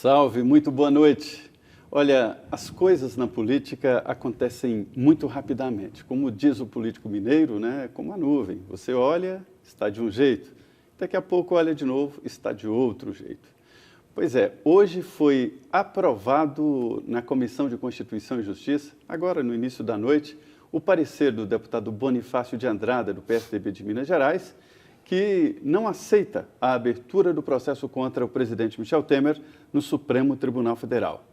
Salve, muito boa noite. Olha, as coisas na política acontecem muito rapidamente. Como diz o político mineiro, né? Como a nuvem. Você olha, está de um jeito. Daqui a pouco olha de novo, está de outro jeito. Pois é, hoje foi aprovado na Comissão de Constituição e Justiça, agora no início da noite, o parecer do deputado Bonifácio de Andrada, do PSDB de Minas Gerais, que não aceita a abertura do processo contra o presidente Michel Temer no Supremo Tribunal Federal.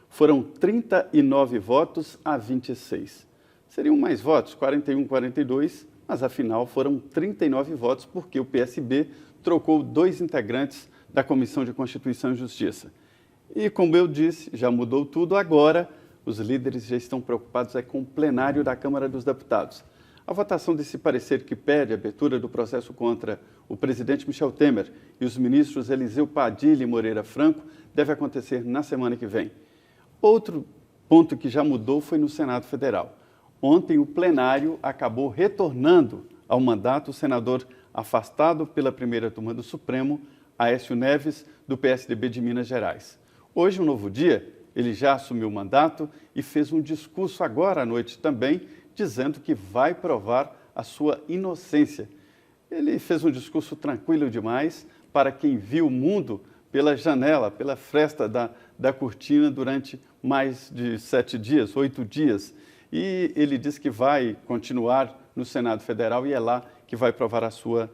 Foram 39 votos a 26. Seriam mais votos, 41, 42, mas afinal foram 39 votos porque o PSB trocou 2 integrantes da Comissão de Constituição e Justiça. E como eu disse, já mudou tudo, agora os líderes já estão preocupados com o plenário da Câmara dos Deputados. A votação desse parecer que pede a abertura do processo contra o presidente Michel Temer e os ministros Eliseu Padilha e Moreira Franco deve acontecer na semana que vem. Outro ponto que já mudou foi no Senado Federal. Ontem o plenário acabou retornando ao mandato o senador afastado pela primeira turma do Supremo, Aécio Neves, do PSDB de Minas Gerais. Hoje, um novo dia, ele já assumiu o mandato e fez um discurso agora à noite também, dizendo que vai provar a sua inocência. Ele fez um discurso tranquilo demais para quem viu o mundo pela janela, pela fresta da cortina durante mais de 7 dias, 8 dias. E ele disse que vai continuar no Senado Federal e é lá que vai provar a sua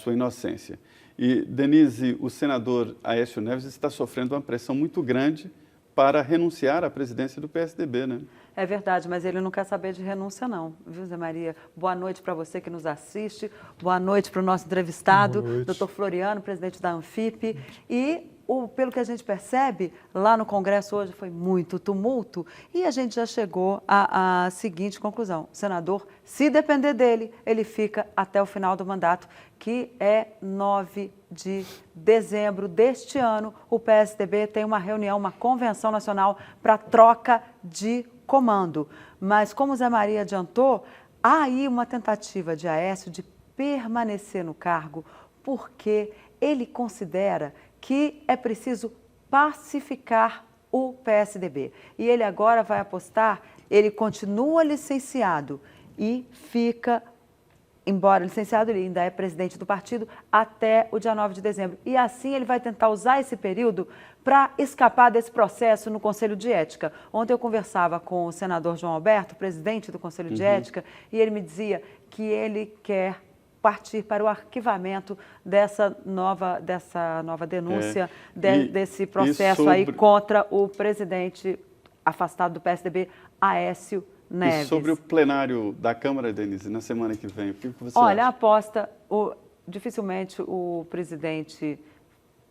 inocência. E, Denise, o senador Aécio Neves está sofrendo uma pressão muito grande para renunciar à presidência do PSDB, né? É verdade, mas ele não quer saber de renúncia não, viu, Zé Maria? Boa noite para você que nos assiste, boa noite para o nosso entrevistado, doutor Floriano, presidente da Anfip. E, pelo que a gente percebe, lá no Congresso hoje foi muito tumulto e a gente já chegou à seguinte conclusão. O senador, se depender dele, ele fica até o final do mandato, que é 9 de dezembro deste ano. O PSDB tem uma reunião, uma convenção nacional para troca de comando. Mas, como o Zé Maria adiantou, há aí uma tentativa de Aécio de permanecer no cargo porque ele considera que é preciso pacificar o PSDB. E ele agora vai apostar, ele continua licenciado e fica, embora licenciado, ele ainda é presidente do partido, até o dia 9 de dezembro. E assim ele vai tentar usar esse período para escapar desse processo no Conselho de Ética. Ontem eu conversava com o senador João Alberto, presidente do Conselho de Ética, e ele me dizia que ele quer partir para o arquivamento dessa nova denúncia, desse processo aí contra o presidente afastado do PSDB, Aécio Neves. E sobre o plenário da Câmara, Denise, na semana que vem, o que você acha? Olha, a aposta, dificilmente o presidente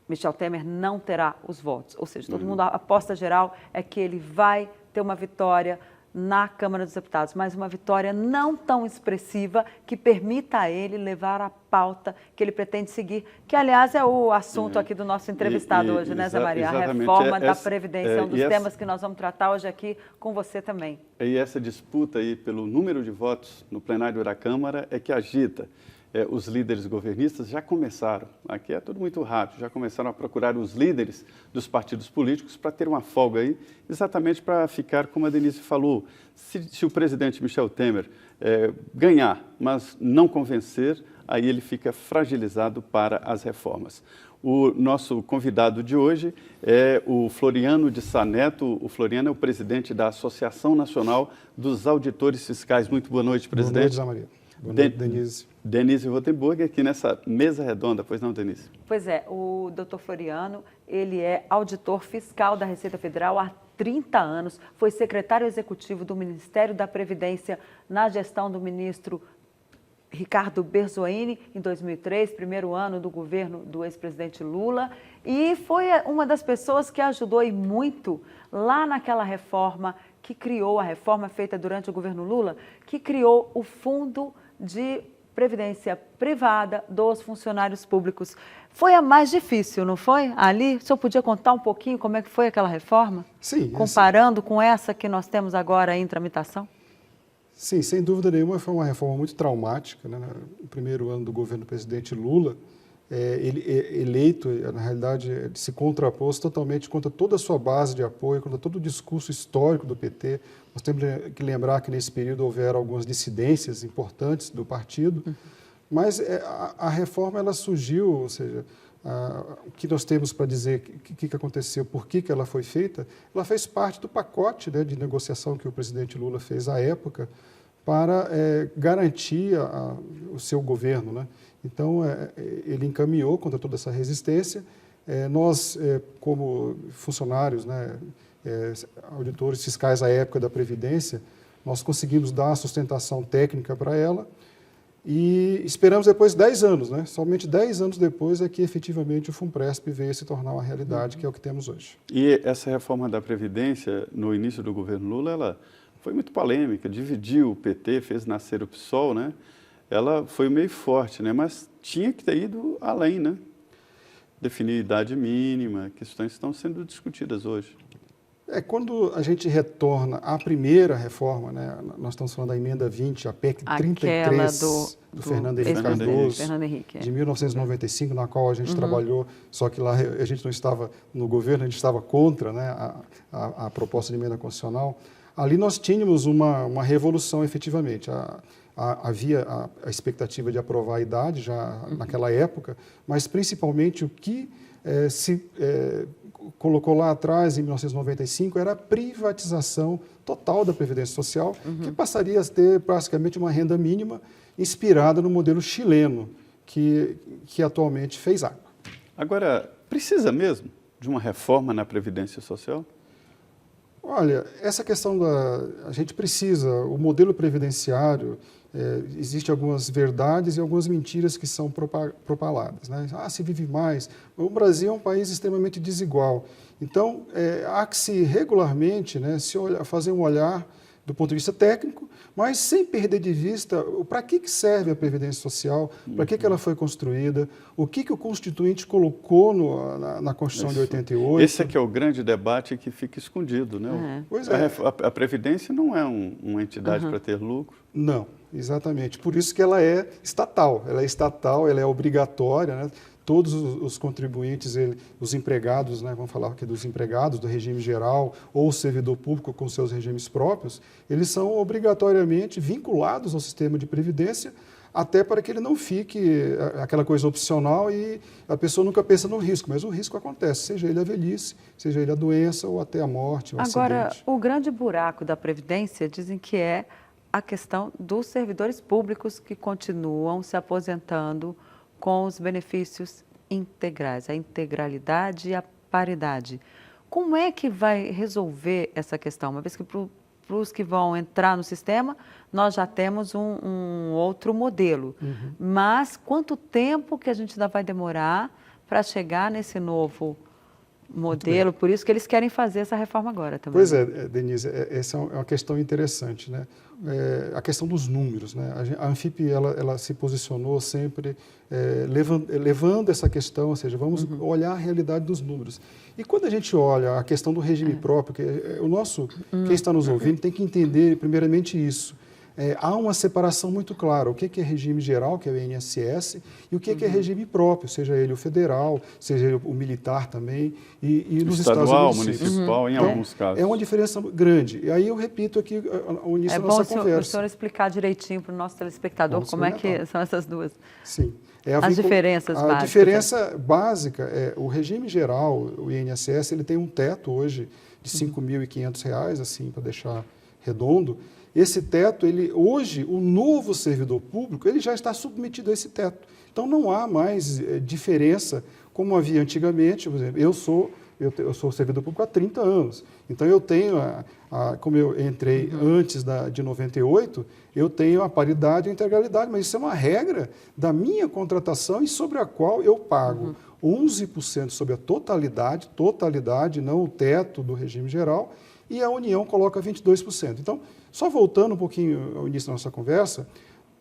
Michel Temer não terá os votos. Ou seja, todo mundo, a aposta geral é que ele vai ter uma vitória na Câmara dos Deputados, mas uma vitória não tão expressiva que permita a ele levar a pauta que ele pretende seguir, que, aliás, é o assunto aqui do nosso entrevistado hoje, né, Zé Maria? A reforma da Previdência, um dos temas que nós vamos tratar hoje aqui com você também. E essa disputa aí pelo número de votos no plenário da Câmara é que agita. Os líderes governistas já começaram, aqui é tudo muito rápido, já começaram a procurar os líderes dos partidos para ter uma folga aí, exatamente para ficar, como a Denise falou, se o presidente Michel Temer ganhar, mas não convencer, aí ele fica fragilizado para as reformas. O nosso convidado de hoje é o Floriano de Sá Neto. O Floriano é o presidente da Associação Nacional dos Auditores Fiscais. Muito boa noite, presidente. Boa noite, Zé Maria. Boa noite, Denise. Denise Rotenburg, aqui nessa mesa redonda, pois não, Denise? Pois é, o doutor Floriano, ele é auditor fiscal da Receita Federal há 30 anos, foi secretário executivo do Ministério da Previdência na gestão do ministro Ricardo Berzoini, em 2003, primeiro ano do governo do ex-presidente Lula, e foi uma das pessoas que ajudou e muito lá naquela reforma que criou, a reforma feita durante o governo Lula, que criou o Fundo de Previdência Privada dos Funcionários Públicos. Foi a mais difícil, não foi? Ali, o senhor podia contar um pouquinho como é que foi aquela reforma? Sim. Comparando com essa que nós temos agora em tramitação? Sim, sem dúvida nenhuma, foi uma reforma muito traumática, né? No primeiro ano do governo do presidente Lula, eleito, na realidade, ele se contrapôs totalmente contra toda a sua base de apoio, contra todo o discurso histórico do PT. Nós temos que lembrar que nesse período houveram algumas dissidências importantes do partido, mas a reforma ela surgiu, ou seja, o que nós temos para dizer, o que aconteceu, por que ela foi feita, ela fez parte do pacote, né, de negociação que o presidente Lula fez à época para garantir o seu governo, né? Então, ele encaminhou contra toda essa resistência. Nós, como funcionários, né, auditores fiscais à época da Previdência, nós conseguimos dar a sustentação técnica para ela e esperamos depois 10 anos, né? Somente 10 anos depois é que efetivamente o FUNPRESP veio se tornar uma realidade, que é o que temos hoje. E essa reforma da Previdência, no início do governo Lula, ela foi muito polêmica, dividiu o PT, fez nascer o PSOL, né? Ela foi meio forte, né? Mas tinha que ter ido além, né? Definir idade mínima, questões que estão sendo discutidas hoje. Quando a gente retorna à primeira reforma, né? Nós estamos falando da emenda 20, a PEC 33 do Fernando Henrique Cardoso, de 1995, na qual a gente trabalhou, só que lá a gente não estava no governo, a gente estava contra, né, a proposta de emenda constitucional. Ali nós tínhamos uma revolução, efetivamente. Havia a expectativa de aprovar a idade já naquela época, mas principalmente o que se colocou lá atrás, em 1995, era a privatização total da Previdência Social, que passaria a ter praticamente uma renda mínima inspirada no modelo chileno, que atualmente fez água. Agora, precisa mesmo de uma reforma na Previdência Social? Olha, essa questão a gente precisa, o modelo previdenciário, existem algumas verdades e algumas mentiras que são propaladas, né? Se vive mais. O Brasil é um país extremamente desigual. Então, há que se regularmente, né, fazer um olhar do ponto de vista técnico, mas sem perder de vista para que serve a Previdência Social, para que ela foi construída, o que o Constituinte colocou na Constituição de 88. Esse é que é o grande debate que fica escondido, né? Pois é. A Previdência não é uma entidade para ter lucro. Não, exatamente. Por isso que ela é estatal. Ela é obrigatória, né? Todos os contribuintes, os empregados, né, vamos falar aqui dos empregados do regime geral ou o servidor público com seus regimes próprios, eles são obrigatoriamente vinculados ao sistema de previdência, até para que ele não fique aquela coisa opcional e a pessoa nunca pensa no risco, mas o risco acontece, seja ele a velhice, seja ele a doença ou até a morte, o Agora, acidente. O grande buraco da Previdência dizem que é a questão dos servidores públicos que continuam se aposentando com os benefícios integrais, a integralidade e a paridade. Como é que vai resolver essa questão? Uma vez que para os que vão entrar no sistema, nós já temos um outro modelo. Mas quanto tempo que a gente ainda vai demorar para chegar nesse novo modelo? Por isso que eles querem fazer essa reforma agora também. Pois é, Denise, essa é uma questão interessante, né? A questão dos números, né? A Anfip ela se posicionou sempre levando essa questão, ou seja, vamos olhar a realidade dos números. E quando a gente olha a questão do regime próprio, quem está nos ouvindo tem que entender primeiramente isso. Há uma separação muito clara, o que é regime geral, que é o INSS, e o que é regime próprio, seja ele o federal, seja ele o militar também, e nos estadual, Estados Unidos. municipal, em alguns casos. É uma diferença grande. E aí eu repito aqui o início da nossa conversa. É bom o senhor explicar direitinho para o nosso telespectador como é que são essas duas. Sim. As diferenças básicas. A diferença básica é o regime geral, o INSS, ele tem um teto hoje de R$ 5.500, assim, para deixar redondo. Esse teto, hoje, o novo servidor público, ele já está submetido a esse teto. Então, não há mais diferença como havia antigamente. Por exemplo, eu sou servidor público há 30 anos. Então, eu tenho, como eu entrei antes de 98, eu tenho a paridade e a integralidade, mas isso é uma regra da minha contratação e sobre a qual eu pago 11% sobre a totalidade, não o teto do regime geral, e a União coloca 22%. Então, só voltando um pouquinho ao início da nossa conversa,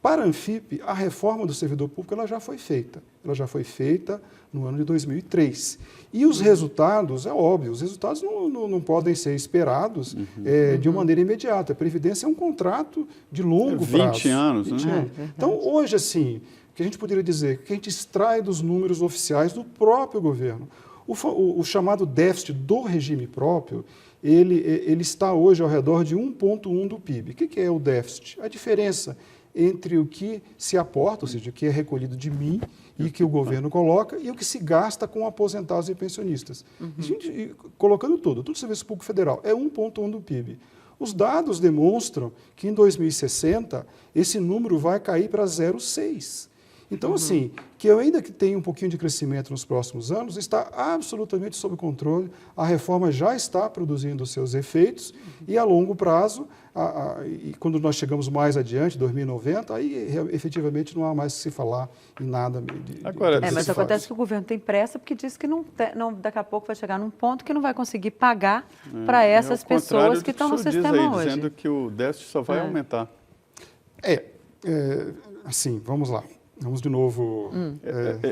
para a Anfip, a reforma do servidor público ela já foi feita. Ela já foi feita no ano de 2003. E os resultados, é óbvio, os resultados não podem ser esperados de uma maneira imediata. A Previdência é um contrato de longo prazo. 20 anos, né? 20 anos. Então, hoje, assim, que a gente poderia dizer, que a gente extrai dos números oficiais do próprio governo. O chamado déficit do regime próprio, ele está hoje ao redor de 1,1 do PIB. O que é o déficit? A diferença entre o que se aporta, ou seja, o que é recolhido de mim e que o governo coloca, e o que se gasta com aposentados e pensionistas. A gente, colocando todo o serviço público federal, é 1,1 do PIB. Os dados demonstram que em 2060 esse número vai cair para 0,6. Então, assim, que eu ainda que tenha um pouquinho de crescimento nos próximos anos, está absolutamente sob controle, a reforma já está produzindo os seus efeitos e a longo prazo, e quando nós chegamos mais adiante, 2090, aí efetivamente não há mais que se falar em nada. Agora, mas acontece que o governo tem pressa porque diz que daqui a pouco vai chegar num ponto que não vai conseguir pagar para essas pessoas que estão no sistema hoje. Dizendo que o déficit só vai aumentar. Assim, vamos lá. Vamos de novo.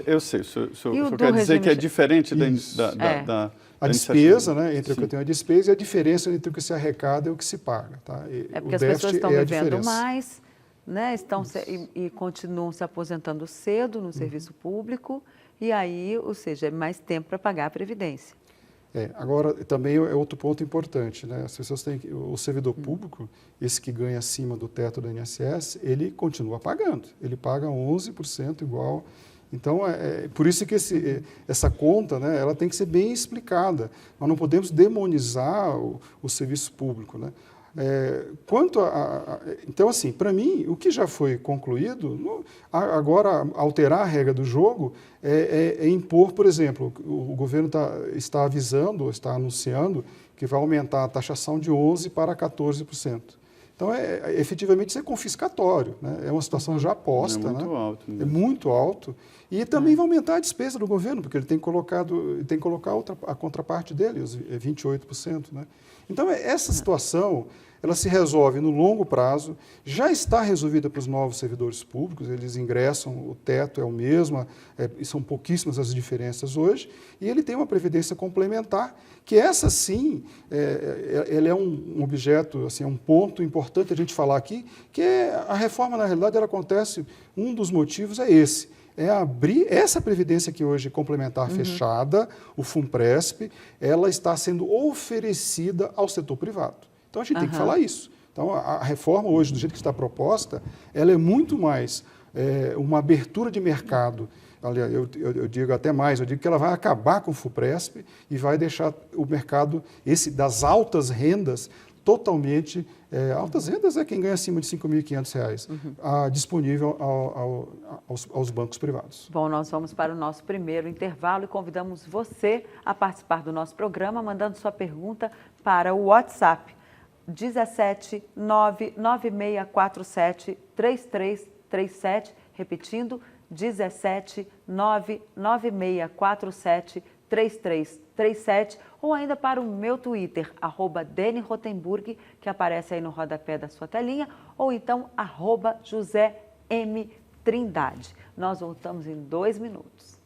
Eu sei, o senhor quer dizer que é diferente da a despesa, né, entre o que eu tenho a despesa e a diferença entre o que se arrecada e o que se paga. Tá? Porque as pessoas estão vivendo mais, né, e continuam se aposentando cedo no serviço público, e aí, ou seja, é mais tempo para pagar a Previdência. Agora, também é outro ponto importante, né? As pessoas têm o servidor público, esse que ganha acima do teto do INSS, ele continua pagando. Ele paga 11% igual. Então, por isso que essa conta, né, ela tem que ser bem explicada. Nós não podemos demonizar o serviço público, né? Então, assim, para mim, o que já foi concluído, agora alterar a regra do jogo é impor, por exemplo, o governo está avisando, está anunciando que vai aumentar a taxação de 11% para 14%. Então, efetivamente, isso é confiscatório, né? É uma situação já posta. É muito alto. Né? É muito alto. E também vai aumentar a despesa do governo, porque ele tem que colocar a contraparte dele, os 28%. Né? Então, essa situação, ela se resolve no longo prazo, já está resolvida para os novos servidores públicos, eles ingressam, o teto é o mesmo, são pouquíssimas as diferenças hoje, e ele tem uma previdência complementar, que essa sim, ela é um objeto, assim, é um ponto importante a gente falar aqui, que a reforma, na realidade, ela acontece, um dos motivos é esse, é abrir essa previdência que hoje é complementar fechada, o FUNPRESP, ela está sendo oferecida ao setor privado. Então, a gente tem que falar isso. Então, a reforma hoje, do jeito que está proposta, ela é muito mais uma abertura de mercado. Aliás, eu digo até mais, eu digo que ela vai acabar com o FUNPRESP e vai deixar o mercado das altas rendas totalmente... altas rendas é quem ganha acima de R$ 5.500, disponível aos bancos privados. Bom, nós vamos para o nosso primeiro intervalo e convidamos você a participar do nosso programa, mandando sua pergunta para o WhatsApp 17 99647 3337, repetindo, 17 99647 3337, ou ainda para o meu Twitter, @DeniRotenburg, que aparece aí no rodapé da sua telinha, ou então @JoséMTrindade. Nós voltamos em 2 minutos.